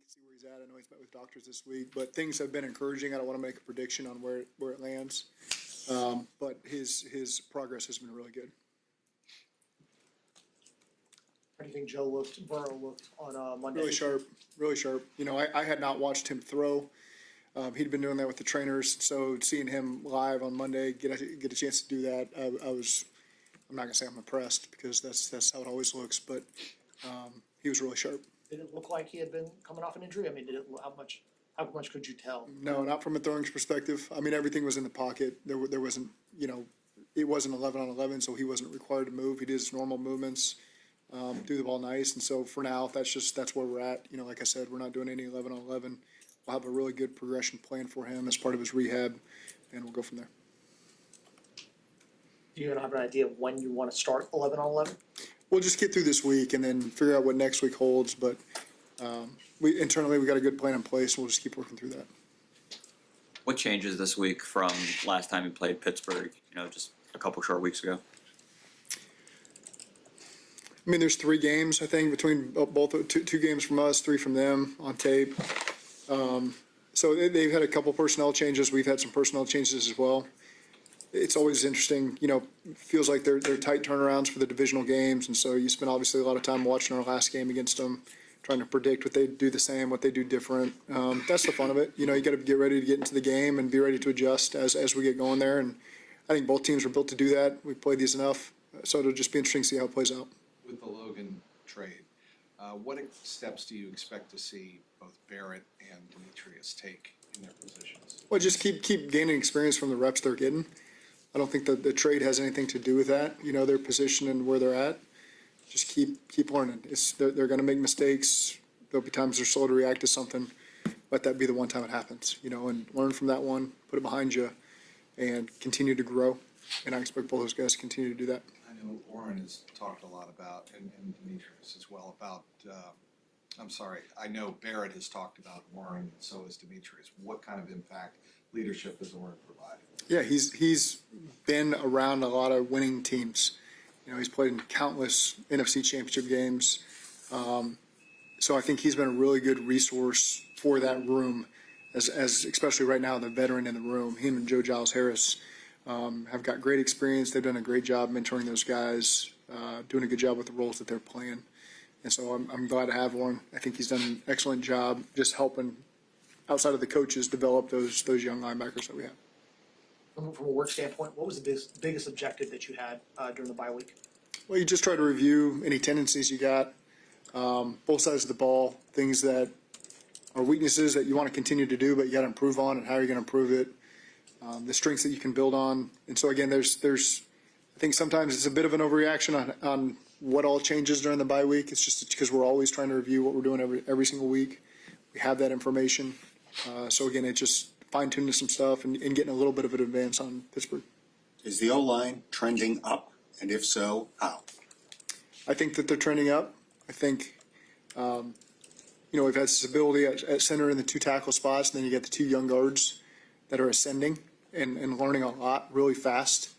see where he's at. I know he's met with doctors this week, but things have been encouraging. I don't want to make a prediction on where it lands, but his progress has been really good. How do you think Burrow looked on Monday? Really sharp, really sharp. You know, I had not watched him throw. He'd been doing that with the trainers, so seeing him live on Monday, get a chance to do that, I'm not gonna say I'm impressed because that's how it always looks, but he was really sharp. Did it look like he had been coming off an injury? I mean, how much could you tell? No, not from a throwing perspective. I mean, everything was in the pocket. There wasn't, you know, it wasn't 11 on 11, so he wasn't required to move. He did his normal movements, threw the ball nice, and so for now, that's where we're at. You know, like I said, we're not doing any 11 on 11. We'll have a really good progression plan for him as part of his rehab, and we'll go from there. Do you have an idea of when you want to start 11 on 11? We'll just get through this week and then figure out what next week holds. But we internally got a good plan in place, and we'll just keep working through that. What changes this week from last time you played Pittsburgh? You know, just a couple short weeks ago. I mean, there's 3 games I think between both two games from us, 3 from them on tape. So they've had a couple personnel changes. We've had some personnel changes as well. It's always interesting, you know, feels like they're tight turnarounds for the divisional games, and so you spend obviously a lot of time watching our last game against them, trying to predict what they do the same, what they do different. That's the fun of it. You know, you got to get ready to get into the game and be ready to adjust as we get going there, and I think both teams are built to do that. We've played these enough, so it'll just be interesting to see how it plays out. With the Logan trade, what steps do you expect to see both Barrett and Demetrius take in their positions? Well, just keep gaining experience from the reps they're getting. I don't think that the trade has anything to do with that. You know, their position and where they're at. Just keep learning. They're going to make mistakes. There'll be times they're slow to react to something. Let that be the one time it happens. You know, and learn from that one, put it behind you, and continue to grow. And I expect both those guys to continue to do that. I know Warren has talked a lot about, and Demetrius as well, about, I know Barrett has talked about Warren, and so has Demetrius. What kind of impact leadership has Warren provided? Yeah, he's been around a lot of winning teams. You know, he's played in countless NFC Championship games. So I think he's been a really good resource for that room, as especially right now, the veteran in the room. Him and Joe Giles Harris have got great experience. They've done a great job mentoring those guys, doing a good job with the roles that they're playing. And so I'm glad to have one. I think he's done an excellent job just helping, outside of the coaches, develop those young linebackers that we have. From a work standpoint, what was the biggest objective that you had during the bye week? Well, you just try to review any tendencies you got, both sides of the ball, things that are weaknesses that you want to continue to do, but you got to improve on, and how you're going to improve it, the strengths that you can build on. And so again, there's I think sometimes it's a bit of an overreaction on what all changes during the bye week. It's just because we're always trying to review what we're doing every single week. We have that information. So again, it just fine-tuning some stuff and getting a little bit of an advance on Pittsburgh. Is the O-line trending up? And if so, how? I think that they're trending up. I think, you know, we've had stability at center in the 2 tackle spots, and then you get the 2 young guards that are ascending and learning a lot really fast.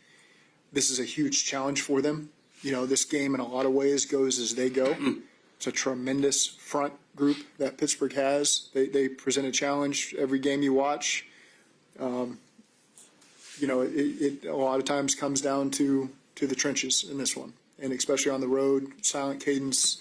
This is a huge challenge for them. You know, this game in a lot of ways goes as they go. It's a tremendous front group that Pittsburgh has. They present a challenge every game you watch. You know, it a lot of times comes down to the trenches in this one, and especially on the road, silent cadence,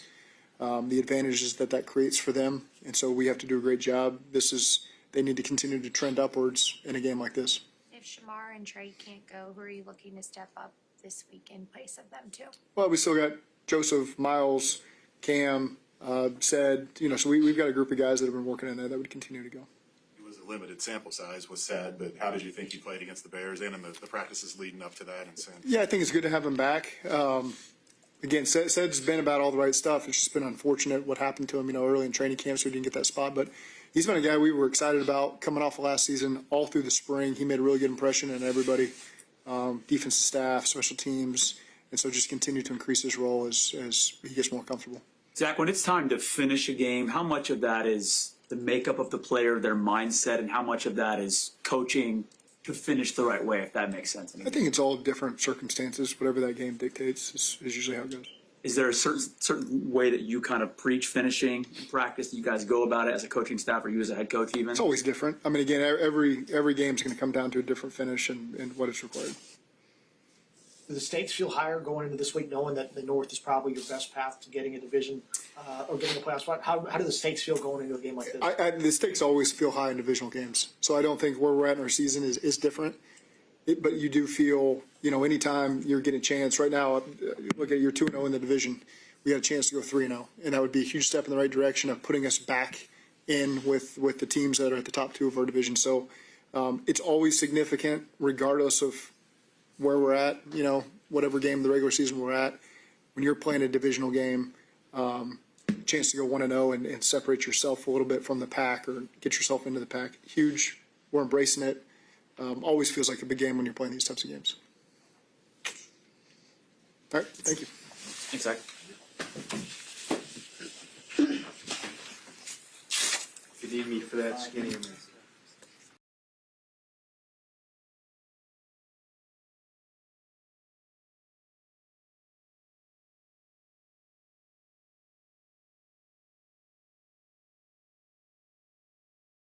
the advantages that creates for them. And so we have to do a great job. They need to continue to trend upwards in a game like this. If Shamar and Trey can't go, who are you looking to step up this week in place of them too? Well, we still got Joseph, Miles, Cam, said, you know, so we've got a group of guys that have been working in there that would continue to go. It was a limited sample size, was said, but how did you think you played against the Bears and in the practices leading up to that and since? Yeah, I think it's good to have him back. Again, Sed's been about all the right stuff. It's just been unfortunate what happened to him, you know, early in training camp, so he didn't get that spot. But he's been a guy we were excited about coming off of last season, all through the spring. He made a really good impression on everybody, defensive staff, special teams, and so just continue to increase his role as he gets more comfortable. Zach, when it's time to finish a game, how much of that is the makeup of the player, their mindset, and how much of that is coaching to finish the right way, if that makes sense? I think it's all different circumstances. Whatever that game dictates is usually how it goes. Is there a certain way that you kind of preach finishing in practice? You guys go about it as a coaching staff, or you as a head coach even? It's always different. I mean, again, every game's going to come down to a different finish and what is required. Do the stakes feel higher going into this week, knowing that the North is probably your best path to getting a division or getting a playoff spot? How do the stakes feel going into a game like this? The stakes always feel high in divisional games, so I don't think where we're at in our season is different. But you do feel, anytime you're getting a chance. Right now, look at you're 2-0 in the division. We got a chance to go 3-0, and that would be a huge step in the right direction of putting us back in with the teams that are at the top 2 of our division. So it's always significant, regardless of where we're at. Whatever game of the regular season we're at, when you're playing a divisional game, chance to go 1-0 and separate yourself a little bit from the pack or get yourself into the pack. Huge. We're embracing it. Always feels like a big game when you're playing these types of games. All right, thank you. Thanks, Zach. If you need me for that, skinny.